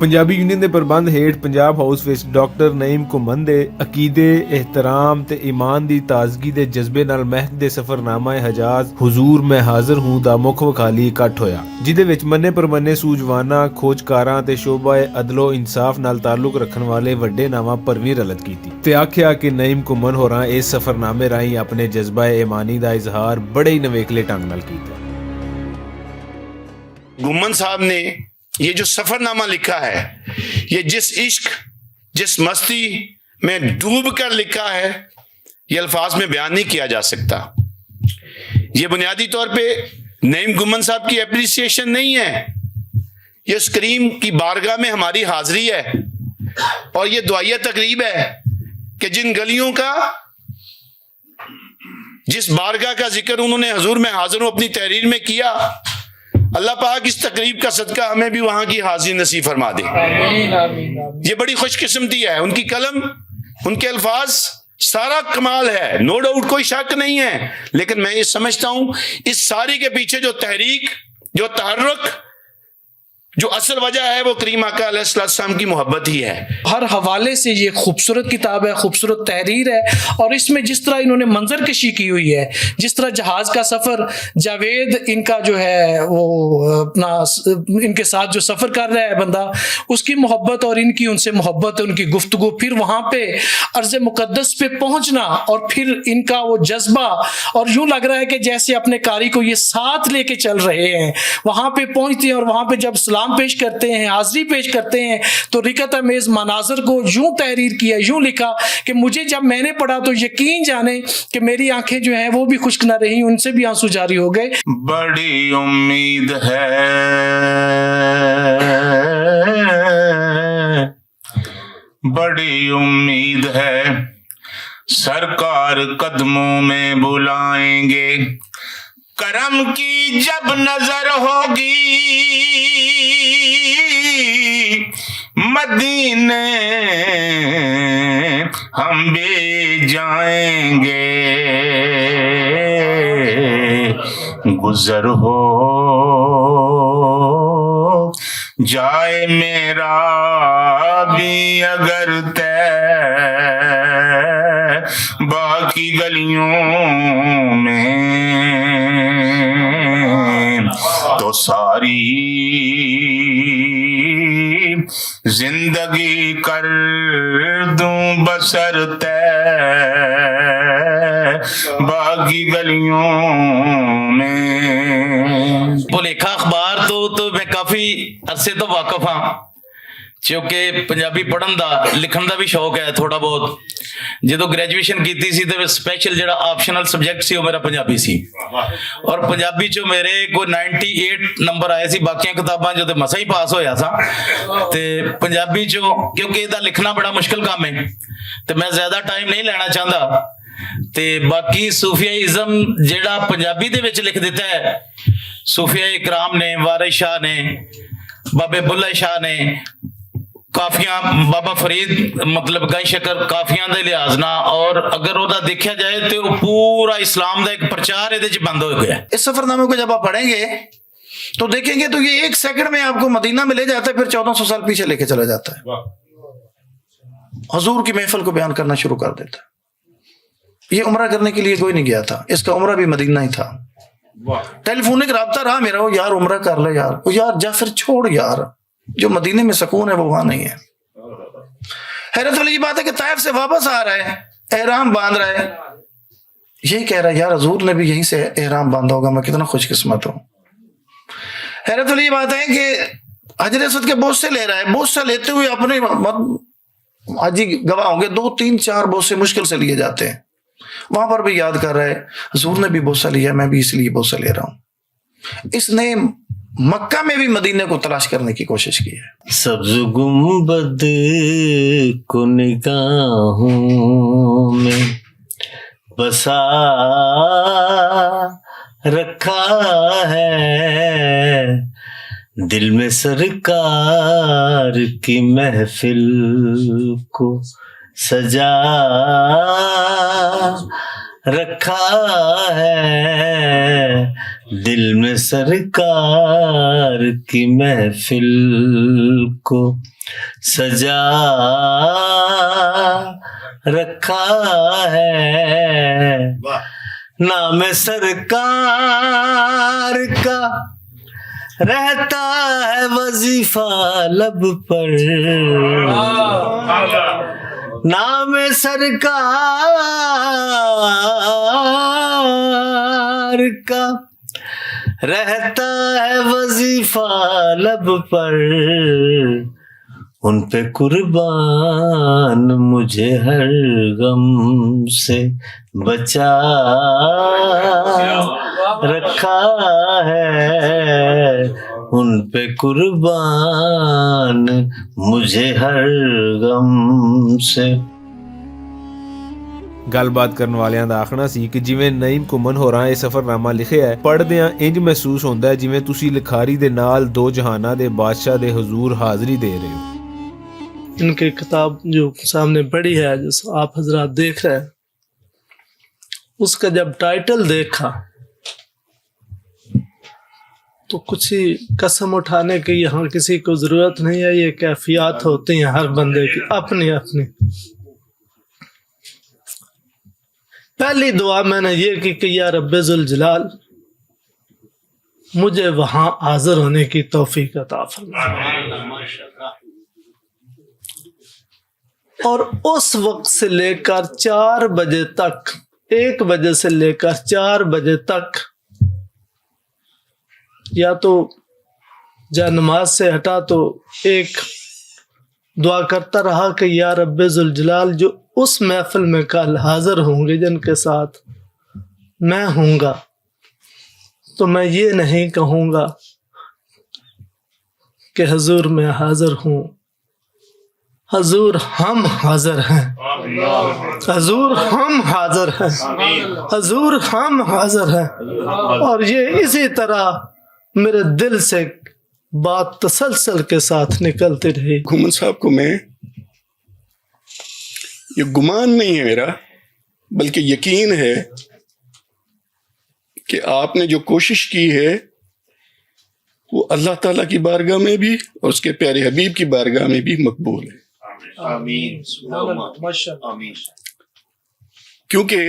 Punjabi union ਦੇ ਪ੍ਰਬੰਧ ਹੇਠ ਪੰਜਾਬ ਹਾਊਸ ਵਿੱਚ ਡਾਕਟਰ ਨਈਮ ਘੁੰਮਣ ਦੇ ਅਕੀਦੇ, ਇਹਤਰਾਮ ਤੇ ਈਮਾਨ ਦੀ ਤਾਜ਼ਗੀ ਦੇ ਜਜ਼ਬੇ ਨਾਲ ਮਹਿਕਦੇ ਸਫਰਨਾਮਾ ਹਜਾਜ਼ ਹੁਜ਼ੂਰ ਮੈਂ ਹਾਜ਼ਰ ਹੂੰ ਦਾ ਮੁੱਖ ਵਖਾਲੀ ਇਕੱਠ ਹੋਇਆ, ਜਿਹਦੇ ਵਿੱਚ ਮੰਨੇ ਪ੍ਰਮੰਨੇ ਸੂਝਵਾਨਾਂ, ਖੋਜਕਾਰਾਂ ਤੇ ਸ਼ੋਭਾ ਅਦਲੋ ਇਨਸਾਫ ਨਾਲ ਤਾਲੁਕ ਰੱਖਣ ਵਾਲੇ ਵੱਡੇ ਨਾਵਾਂ ਭਰਵੀਂ ਰਲਤ ਕੀਤੀ ਤੇ ਆਖਿਆ ਕਿ ਨਈਮ ਘੁੰਮਣ ਹੋਰਾਂ ਇਸ ਸਫਰਨਾਮੇ ਰਾਹੀਂ ਆਪਣੇ ਜਜ਼ਬਾ ਈਮਾਨੀ ਦਾ ਇਜ਼ਹਾਰ ਬੜੇ ਹੀ ਨਵੇਕਲੇ ਢੰਗ ਨਾਲ ਕੀਤਾ। घुम्मन साहब ने ये जो सफरनामा लिखा है, ये जिस इश्क, जिस मस्ती में डूब कर लिखा है, ये अल्फाज में बयान नहीं किया जा सकता। ये बुनियादी तौर पे नईम घुम्मन साहब की एप्रिसिएशन नहीं है, ये उस करीम की बारगाह में हमारी हाजिरी है और ये दुआया तकरीब है कि जिन गलियों का, जिस बारगाह का जिक्र उन्होंने हुजूर में हाजिर हूं अपनी तहरीर में किया, अल्लाह पाक इस तकरीब का सदका हमें भी वहां की हाजिरी नसीब फरमा दे। ये बड़ी खुशकिस्मती है, उनकी कलम, उनके अल्फाज, सारा कमाल है, नो डाउट, कोई शक नहीं है। लेकिन मैं ये समझता हूं इस सारी के पीछे जो तहरीक, जो तहर्रुक, जो असल वजह है वो करीम आका अलैहिस्सलाम की मोहब्बत ही है। हर हवाले से ये खूबसूरत किताब है, खूबसूरत तहरीर है, और इसमें जिस तरह इन्होंने मंजर कशी की हुई है, जिस तरह जहाज का सफर, जावेद इनका जो है वो अपना इनके साथ जो सफर कर रहा है बंदा, उसकी मोहब्बत और इनकी उनसे मोहब्बत, उनकी गुफ्तगू, फिर वहां पे अर्ज़ मुक़द्दस पे पहुंचना और फिर इनका वो जज्बा, और यूं लग रहा है कि जैसे अपने कारी को ये साथ लेके चल रहे हैं। वहां पे पहुंचते हैं और वहां पे जब सलाम पेश करते हैं, हाजिरी पेश करते हैं, तो रिकत अमेज मनाजर को यूं तहरीर किया, यूं लिखा कि मुझे जब मैंने पढ़ा तो यकीन जाने कि मेरी आंखें जो हैं वो भी खुश्क न रही, उनसे भी आंसू जारी हो गए। बड़ी उम्मीद है, बड़ी उम्मीद है, सरकार कदमों में बुलाएंगे, करम की जब नजर होगी मदीने हम भी जाएंगे, गुजर हो जाए मेरा भी अगर तय बाकी गलियों में, तो सारी जिंदगी कर दूं बसर तय बाकी गलियों में। भुलेखा अखबार तो मैं काफी अरसे तो वाकफ हाँ, क्योंकि पंजाबी पढ़न दा लिखण दा भी शौक है थोड़ा बहुत। ਜਦੋਂ ਗ੍ਰੈਜੂਏਸ਼ਨ ਕੀਤੀ ਸੀ ਤੇ ਸਪੈਸ਼ਲ ਜਿਹੜਾ ਆਪਸ਼ਨਲ ਸਬਜੈਕਟ ਸੀ ਉਹ ਮੇਰਾ ਪੰਜਾਬੀ ਸੀ, ਔਰ ਪੰਜਾਬੀ ਚੋਂ ਮੇਰੇ ਕੋਈ 98 ਨੰਬਰ ਆਏ ਸੀ, ਬਾਕੀਆਂ ਕਿਤਾਬਾਂ ਚੋਂ ਤੇ ਮਸਾ ਹੀ ਪਾਸ ਹੋਇਆ ਸਾਂ। ਤੇ ਪੰਜਾਬੀ ਚੋਂ ਕਿਉਂਕਿ ਇਹਦਾ ਲਿਖਣਾ ਬੜਾ ਮੁਸ਼ਕਿਲ ਕੰਮ ਹੈ ਤੇ ਮੈਂ ਜ਼ਿਆਦਾ ਟਾਈਮ ਨਹੀਂ ਲੈਣਾ ਚਾਹੁੰਦਾ, ਤੇ ਬਾਕੀ ਸੂਫੀਆਇਜ਼ਮ ਜਿਹੜਾ ਪੰਜਾਬੀ ਦੇ ਵਿੱਚ ਲਿਖ ਦਿੱਤਾ ਹੈ, ਸੂਫੀਆ ਇਕਰਾਮ ਨੇ, ਵਾਰਿਸ ਸ਼ਾਹ ਨੇ, ਬਾਬੇ ਬੁੱਲੇ ਸ਼ਾਹ ਨੇ, ਕਾਫੀਆਂ ਬਾਬਾ ਫਰੀਦ मतलब गई शकर काफियां दे लिहाज ना, और अगर ओदा देखा जाए तो पूरा इस्लाम का एक प्रचार ये बंद हो गया। इस सफरनामे को जब आप पढ़ेंगे तो देखेंगे तो ये एक सेकंड में आपको मदीना में ले जाता है, फिर 1400 साल पीछे लेके चला जाता है, हुजूर की महफिल को बयान करना शुरू कर देता है। ये उम्रा करने के लिए कोई नहीं गया था, इसका उम्रा भी मदीना ही था। टेलीफोनिक राब्ता रहा मेरा, वो यार उम्रा कर ले यार, वो यार जा फिर छोड़ यार, जो मदीने में सुकून है वो वहां नहीं है। हैरत वाली बात है कि ताइफ से वापस आ रहा है, एहराम बांध रहा है, यही कह रहा है यार हुजूर ने भी यहीं से एहराम बांधा होगा, मैं कितना खुशकिस्मत हूं। हैरत वाली बात है कि हजर असद के बोझ से ले रहा है, बोझ से लेते हुए अपने हाजी गवाह होंगे 2 3 4 बोझ से मुश्किल से लिए जाते हैं, वहां पर भी याद कर रहा है हुजूर ने भी बोझ लिया, मैं भी इसलिए बोझ ले रहा हूं। इसने मक्का में भी मदीने को तलाश करने की कोशिश की है। सब्ज गुंबद को निगाहों में बसा रखा है, दिल में सरकार की महफिल को सजा رکھا ہے دل میں سرکار کی محفل کو سجا رکھا ہے نام سرکار کا رہتا ہے وظیفہ لب پر نام سرکار کا رہتا ہے وظیفہ لب پر ان پہ قربان مجھے ہر غم سے بچا رکھا ہے ان پہ قربان مجھے ہر غم سے. گل بات کرن والیاں دا آخنا سی کہ جویں نعیم گھمن ہوراں اے سفرنامہ لکھیا ہے پڑھدیاں انج محسوس ہوندا ہے جویں تسی لکھاری دے نال دو جہاناں دے بادشاہ دے حضور حاضری دے رہے ہو. ان کی کتاب جو سامنے پڑھی ہے جس آپ حضرات دیکھ رہے ہیں اس کا جب ٹائٹل دیکھا تو کچھ ہی قسم اٹھانے کی یہاں کسی کو ضرورت نہیں ہے. یہ کیفیات ہوتی ہیں ہر بندے کی اپنی اپنی. پہلی دعا میں نے یہ کی کہ یا رب ذوالجلال مجھے وہاں حاضر ہونے کی توفیق عطا فرما. اور اس وقت سے لے کر 4 بجے تک 1 بجے سے لے کر 4 بجے تک یا تو جب نماز سے ہٹا تو ایک دعا کرتا رہا کہ یا رب ذوالجلال جو اس محفل میں کل حاضر ہوں گے جن کے ساتھ میں ہوں گا تو میں یہ نہیں کہوں گا کہ حضور میں حاضر ہوں، حضور ہم حاضر ہیں، حضور ہم حاضر ہیں، حضور ہم حاضر ہیں. اور یہ اسی طرح میرے دل سے بات تسلسل کے ساتھ نکلتی رہی. گھومن صاحب کو میں یہ گمان نہیں ہے میرا بلکہ یقین ہے کہ آپ نے جو کوشش کی ہے وہ اللہ تعالیٰ کی بارگاہ میں بھی اور اس کے پیارے حبیب کی بارگاہ میں بھی مقبول ہے. آمین. کیونکہ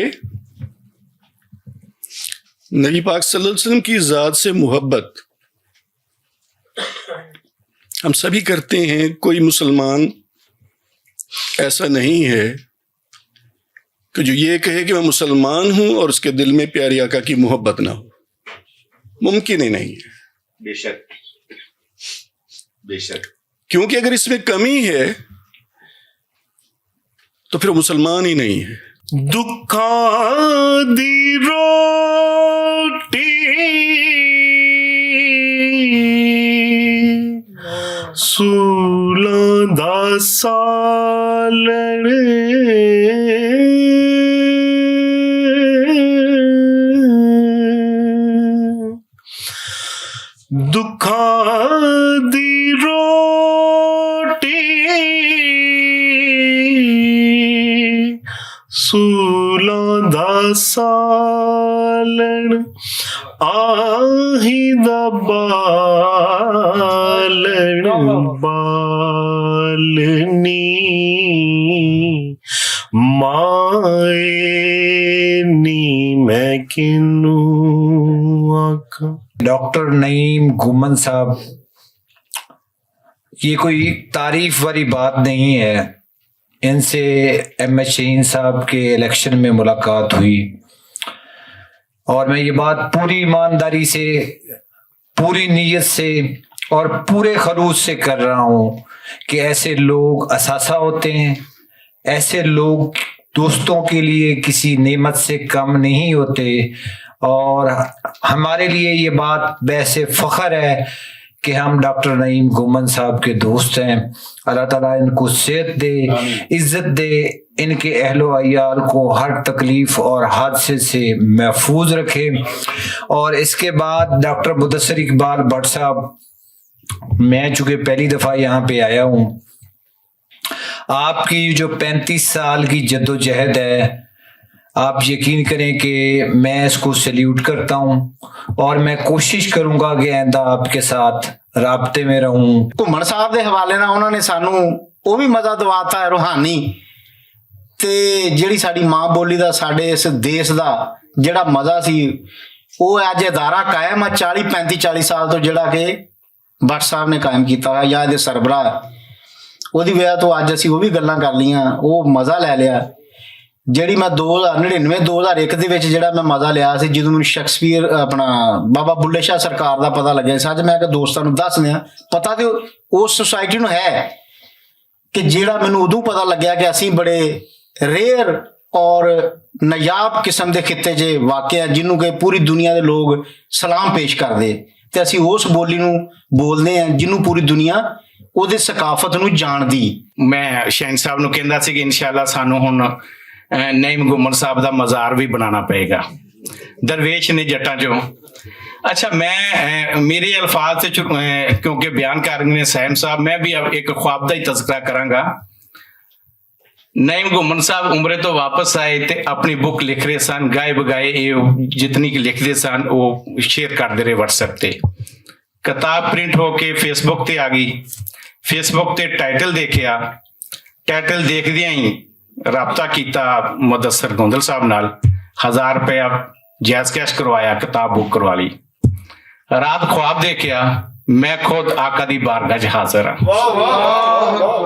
نبی پاک صلی اللہ علیہ وسلم کی ذات سے محبت ہم سبھی کرتے ہیں. کوئی مسلمان ایسا نہیں ہے کہ جو یہ کہے کہ میں مسلمان ہوں اور اس کے دل میں پیارے آقا کی محبت نہ ہو. ممکن ہی نہیں ہے. بے شک بے شک. کیونکہ اگر اس میں کمی ہے تو پھر وہ مسلمان ہی نہیں ہے. دکھاں دی روٹی سولاں دا سالن دکھاں دی روٹی سولاں دا سالن آہی دا بالن بالنی مائے نی میں کنوں آکھاں. ڈاکٹر نعیم گھمن صاحب یہ کوئی تعریف والی بات نہیں ہے. ان سے ایم ایچ شہین صاحب کے الیکشن میں ملاقات ہوئی اور میں یہ بات پوری ایمانداری سے پوری نیت سے اور پورے خلوص سے کر رہا ہوں کہ ایسے لوگ اثاثہ ہوتے ہیں. ایسے لوگ دوستوں کے لیے کسی نعمت سے کم نہیں ہوتے اور ہمارے لیے یہ بات باعث فخر ہے کہ ہم ڈاکٹر نعیم گھمن صاحب کے دوست ہیں. اللہ تعالیٰ ان کو صحت دے، عزت دے، ان کے اہل و عیال کو ہر تکلیف اور حادثے سے محفوظ رکھے. اور اس کے بعد ڈاکٹر مدثر اقبال بٹ صاحب، میں چونکہ پہلی دفعہ یہاں پہ آیا ہوں، آپ کی جو 35 سال کی جد و جہد ہے، آپ یقین کریں کہ میں اس کو سلیوٹ کرتا ہوں اور میں کوشش کروں گا کہ آئندہ آپ کے ساتھ رابطے میں رہوں. ਘੁੰਮਣ ਸਾਹਿਬ ਦੇ ਹਵਾਲੇ ਨਾਲ ਉਹਨਾਂ ਨੇ ਸਾਨੂੰ ਉਹ ਵੀ ਮਜ਼ਾ ਦਵਾਤਾ ਹੈ ਰੂਹਾਨੀ, ਤੇ ਜਿਹੜੀ ਸਾਡੀ ਮਾਂ ਬੋਲੀ ਦਾ ਸਾਡੇ ਇਸ ਦੇਸ਼ ਦਾ ਜਿਹੜਾ ਮਜ਼ਾ ਸੀ ਉਹ ਅੱਜ ਅਦਾਰਾ ਕਾਇਮ ਆ 40 ਸਾਲ ਤੋਂ, ਜਿਹੜਾ ਕਿ ਭੱਟ ਸਾਹਿਬ ਨੇ ਕਾਇਮ ਕੀਤਾ ਹੋਇਆ ਜਾਂ ਇਹਦੇ ਸਰਬਰਾਹ, ਉਹਦੀ ਵਜ੍ਹਾ ਤੋਂ ਅੱਜ ਅਸੀਂ ਉਹ ਵੀ ਗੱਲਾਂ ਕਰ ਲਈਆਂ, ਉਹ ਮਜ਼ਾ ਲੈ ਲਿਆ. ਜਿਹੜੀ ਮੈਂ 2001 ਦੇ ਵਿੱਚ ਜਿਹੜਾ ਮੈਂ ਮਜ਼ਾ ਲਿਆ ਸੀ, ਜਦੋਂ ਮੈਨੂੰ ਸ਼ੇਕਸਪੀਅਰ ਆਪਣਾ ਬਾਬਾ ਬੁੱਲੇ ਸ਼ਾਹ ਸਰਕਾਰ ਦਾ ਪਤਾ ਲੱਗਿਆ ਸੀ, ਅੱਜ ਮੈਂ ਕਿ ਦੋਸਤਾਂ ਨੂੰ ਦੱਸ ਦਿਆਂ, ਪਤਾ ਤੇ ਉਸ ਸੁਸਾਇਟੀ ਨੂੰ ਹੈ ਕਿ ਜਿਹੜਾ ਮੈਨੂੰ ਉਦੋਂ ਪਤਾ ਲੱਗਿਆ ਕਿ ਅਸੀਂ ਬੜੇ ਰੇਅਰ ਔਰ ਨਾਯਾਬ ਕਿਸਮ ਦੇ ਖਿੱਤੇ 'ਚ ਵਾਕਿਆ ਜਿਹਨੂੰ ਕਿ ਪੂਰੀ ਦੁਨੀਆ ਦੇ ਲੋਕ ਸਲਾਮ ਪੇਸ਼ ਕਰਦੇ, ਤੇ ਅਸੀਂ ਉਸ ਬੋਲੀ ਨੂੰ ਬੋਲਦੇ ਹਾਂ ਜਿਹਨੂੰ ਪੂਰੀ ਦੁਨੀਆ ਉਹਦੇ ਸਕਾਫਤ ਨੂੰ ਜਾਣਦੀ. ਮੈਂ ਸ਼ਹਿਨ ਸਾਹਿਬ ਨੂੰ ਕਹਿੰਦਾ ਸੀ ਕਿ ਇਨਸ਼ਾਅੱਲਾ ਸਾਨੂੰ ਹੁਣ ਨਈਮ ਗੁੰਮਣ ਸਾਹਿਬ ਦਾ ਮਜ਼ਾਰ ਵੀ ਬਣਾਉਣਾ ਪਏਗਾ. ਦਰਵੇਸ਼ ਨੇ ਜੱਟਾਂ ਚੋਂ. ਅੱਛਾ, ਮੈਂ ਮੇਰੇ ਅਲਫਾਜ਼ ਤੇ ਕਿਉਂਕਿ ਬਿਆਨ ਕਰ ਰਹੇ ਨੇ ਸੈਮ ਸਾਹਿਬ, ਮੈਂ ਵੀ ਇੱਕ ख्वाब ਦਾ ਹੀ ਤਜ਼ਕਰਾ ਕਰਾਂਗਾ. ਨਈਮ ਗੁੰਮਣ ਸਾਹਿਬ ਉਮਰੇ ਤੋਂ ਵਾਪਸ ਆਏ ਤੇ ਆਪਣੀ ਬੁੱਕ ਲਿਖ ਰਹੇ ਸਨ, ਗਾਏ ਬਗਾਏ ਇਹ ਜਿਤਨੀ ਕਿ ਲਿਖਦੇ ਸਨ ਉਹ ਸ਼ੇਅਰ ਕਰਦੇ ਰਹੇ WhatsApp ਤੇ. ਕਿਤਾਬ ਪ੍ਰਿੰਟ ਹੋ ਕੇ ਫੇਸਬੁੱਕ ਤੇ ਆ ਗਈ. ਫੇਸਬੁੱਕ ਤੇ ਟਾਈਟਲ ਦੇਖਿਆ, ਟਾਈਟਲ ਦੇਖਦਿਆਂ ਹੀ ਰਾਬਤਾ ਕੀਤਾ ਮੁਦੱਸਰ ਗੋਂਦਲ ਸਾਹਿਬ ਨਾਲ, 1000 ਰੁਪਇਆ ਜਾਇਜ਼ ਕੈਸ਼ ਕਰਵਾਇਆ, ਕਿਤਾਬ ਬੁੱਕ ਕਰਵਾ ਲਈ. ਰਾਤ ख्वाब ਦੇਖਿਆ ਮੈਂ ਖੁਦ ਆਕਾ ਦੀ ਬਾਰਗਾਹ 'ਚ ਹਾਜ਼ਰ ਹਾਂ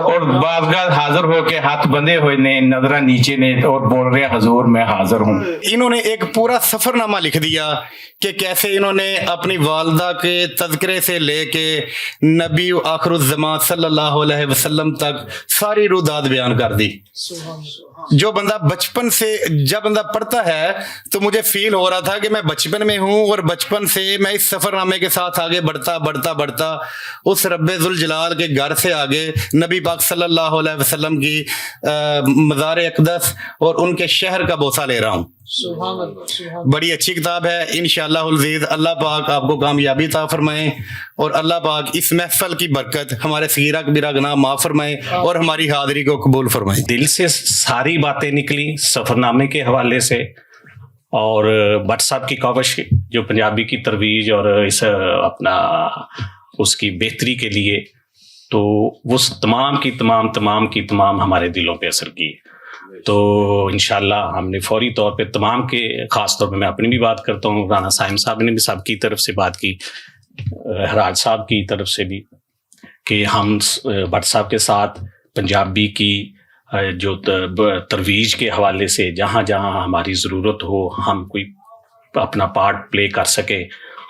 ਔਰ ਬਾਰਗਾਹ ਹਾਜ਼ਰ ਹੋ ਕੇ ਹੱਥ ਬੰਦੇ ਹੋਏ ਨੇ, ਨਜ਼ਰਾਂ नीचे ने और बोल रहे हजूर मैं हाजिर हूँ. इन्होंने एक पूरा सफरनामा लिख दिया कि कैसे इन्होंने अपनी वालदा के तज़किरे से लेके नबी आखिरुज़्ज़मान सल्लल्लाहु अलैहि वसल्लम तक सारी रुदात बयान कर दी. जो बंदा बचपन से जब बंदा पढ़ता है तो मुझे फील हो रहा था कि मैं बचपन में हूँ और बचपन से मैं इस सफरनामे के साथ आगे बढ़ता उस रब्बे जुल जलाल के घर से आगे नबी पाक सल्लल्लाहु अलैहि वसल्लम की मज़ार अक़दस और उनके शहर का बोसा ले रहा हूँ. बड़ी अच्छी किताब है. इंशाअल्लाह अज़ीज़ अल्लाह पाक आपको कामयाबी अता फरमाए और अल्लाह पाक इस महफल की बरकत हमारे सगीरा कबीरा गुनाह माफ़ फरमाए और हमारी हाज़री को कबूल फरमाए. दिल से सारी बातें निकली सफ़रनामे के हवाले से और भट्ट साहब की काविश जो पंजाबी की तरवीज और इस अपना उसकी बेहतरी के लिए, तो वो तमाम की तमाम हमारे दिलों पे असर की. तो इंशाल्लाह हमने फौरी तौर पे तमाम के, ख़ास तौर पे मैं अपनी भी बात करता हूँ, राना साइम साहब ने भी साहब की तरफ से बात की, हराज साहब की तरफ से भी, कि हम भट्ट साहब के साथ पंजाबी की जो तरवीज के हवाले से जहाँ जहाँ हमारी ज़रूरत हो, हम कोई अपना पार्ट प्ले कर सके,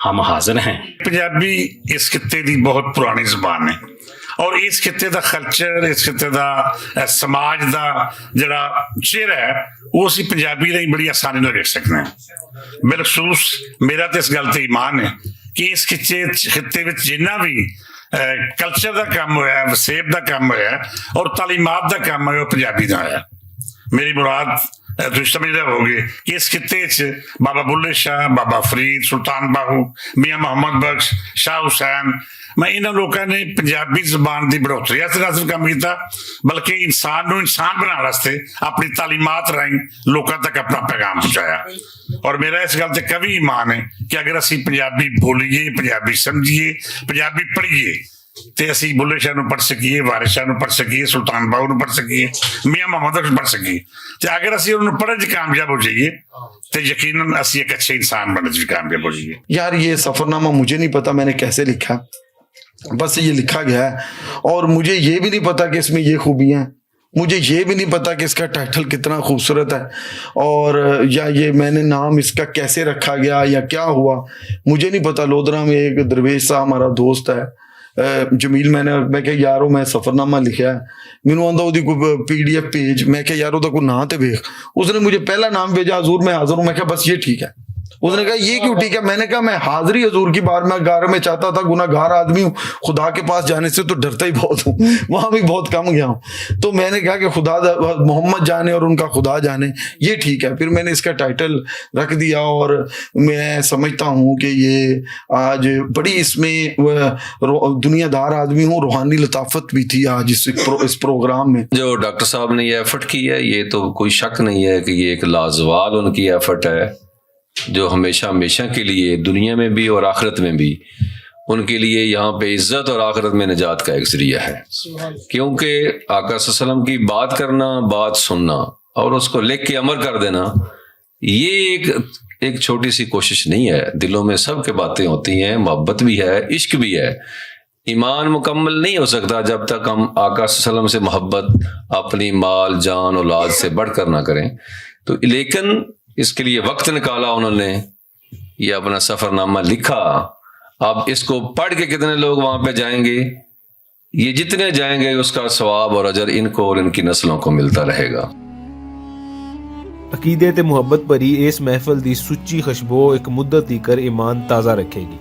हम हाजिर हैं. पंजाबी इस खित्ते की बहुत पुरानी ज़बान है और इस खित्ते का कल्चर, इस खित्ते का समाज का जड़ा चेहरा है वो असी पंजाबी राही बड़ी आसानी नाल देख सकते हैं. बिलखसूस मेरा तो इस गल ते ईमान है कि इस खित्ते विच जिन्ना भी कल्चर का काम होया, वसेब का काम होया और तालीमात का काम होया, पंजाबी का होया. मेरी मुराद तुम समझ रहे होगे कि इस खित्ते च बाबा बुल्ले शाह, बाबा फरीद, सुल्तान बाहू, मियाँ मोहम्मद बख्श, शाह हुसैन, मैं इन्होंने लोगों ने पंजाबी जबान की बढ़ोतरी ना सिर्फ काम किया बल्कि इंसान को इंसान बनाने वास्ते अपनी तालीमात राही लोगों तक अपना पैगाम पहुंचाया. और मेरा इस गल से कभी ईमान है कि अगर असी पंजाबी बोलीए, पंजाबी समझिए, पंजाबी पढ़िए तो असी बुल्ले शाह पढ़ सकीए, वारिस शाह पढ़ सकीए, सुल्तान बाहू पढ़ सकीए, मियाँ मोहम्मद बख्श पढ़ सकीए. तो अगर असी उन्होंने पढ़ने च कामयाब हो जाइए तो यकीनन असी एक अच्छे इंसान बनने च कामयाब हो जाइए. यार ये सफरनामा मुझे नहीं पता मैंने कैसे लिखा, बस ये लिखा गया है और मुझे ये भी नहीं पता कि इसमें ये खूबियाँ हैं, मुझे ये भी नहीं पता कि इसका टाइटल कितना खूबसूरत है और या ये मैंने नाम इसका कैसे रखा गया या क्या हुआ मुझे नहीं पता. लोधरा में एक दरवेश साहब हमारा दोस्त है जमील, मैं क्या यारो मैं सफरनामा लिखा है, मैनू आंदा ओदी कोई PDF पेज, मैं क्या यार ओदा कोई नाम ते वेख, उसने मुझे पहला नाम भेजा हजूर मैं हाजिर हूँ, मैं क्या बस ये ठीक है. उसने कहा ये क्यों ठीक है? मैंने कहा मैं हाजिरी हजूर की बारगाह में चाहता था, गुनाहगार आदमी हूँ, खुदा के पास जाने से तो डरता ही बहुत हूँ, वहां भी बहुत कम गया हूँ। तो मैंने कहा कि खुदा मोहम्मद जाने और उनका खुदा जाने, ये ठीक है। फिर मैंने इसका टाइटल रख दिया और मैं समझता हूँ कि ये आज बड़ी इसमें दुनियादार आदमी हूँ, रूहानी लताफत भी थी आज इस प्रोग्राम में। जो डॉक्टर साहब ने ये एफर्ट की है, ये तो कोई शक नहीं है कि ये एक लाजवाल उनकी एफर्ट है, जो हमेशा हमेशा के लिए दुनिया में भी और आखिरत में भी उनके लिए यहाँ पे इज्जत और आखिरत में निजात का एक जरिया है। क्योंकि आका सल्लल्लाहु अलैहि वसल्लम की बात करना, बात सुनना और उसको लिख के अमल कर देना, ये एक छोटी सी कोशिश नहीं है। दिलों में सब के बातें होती हैं, मोहब्बत भी है, इश्क भी है। ईमान मुकम्मल नहीं हो सकता जब तक हम आका सल्लल्लाहु अलैहि वसल्लम से मोहब्बत अपनी माल जान औलाद से बढ़कर ना करें। तो लेकिन इसके लिए वक्त निकाला उन्होंने, ये अपना सफरनामा लिखा। अब इसको पढ़ के कितने लोग वहां पे जाएंगे? ये जितने जाएंगे उसका सवाब और अजर इनको और इनकी नस्लों को मिलता रहेगा। अकीदे ते मुहब्बत भरी इस महफिल दी सुच्ची खुशबू एक मुद्दत तੀਕਰ ईमान ताज़ा रखेगी।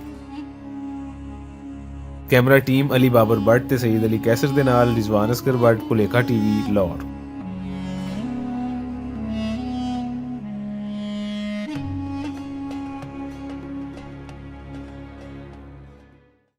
कैमरा टीम अली बाबर भट्ट ते सईद अली कैसर दे नाल रिजवान असगर भट्ट, भुलेखा टीवी, लाहौर।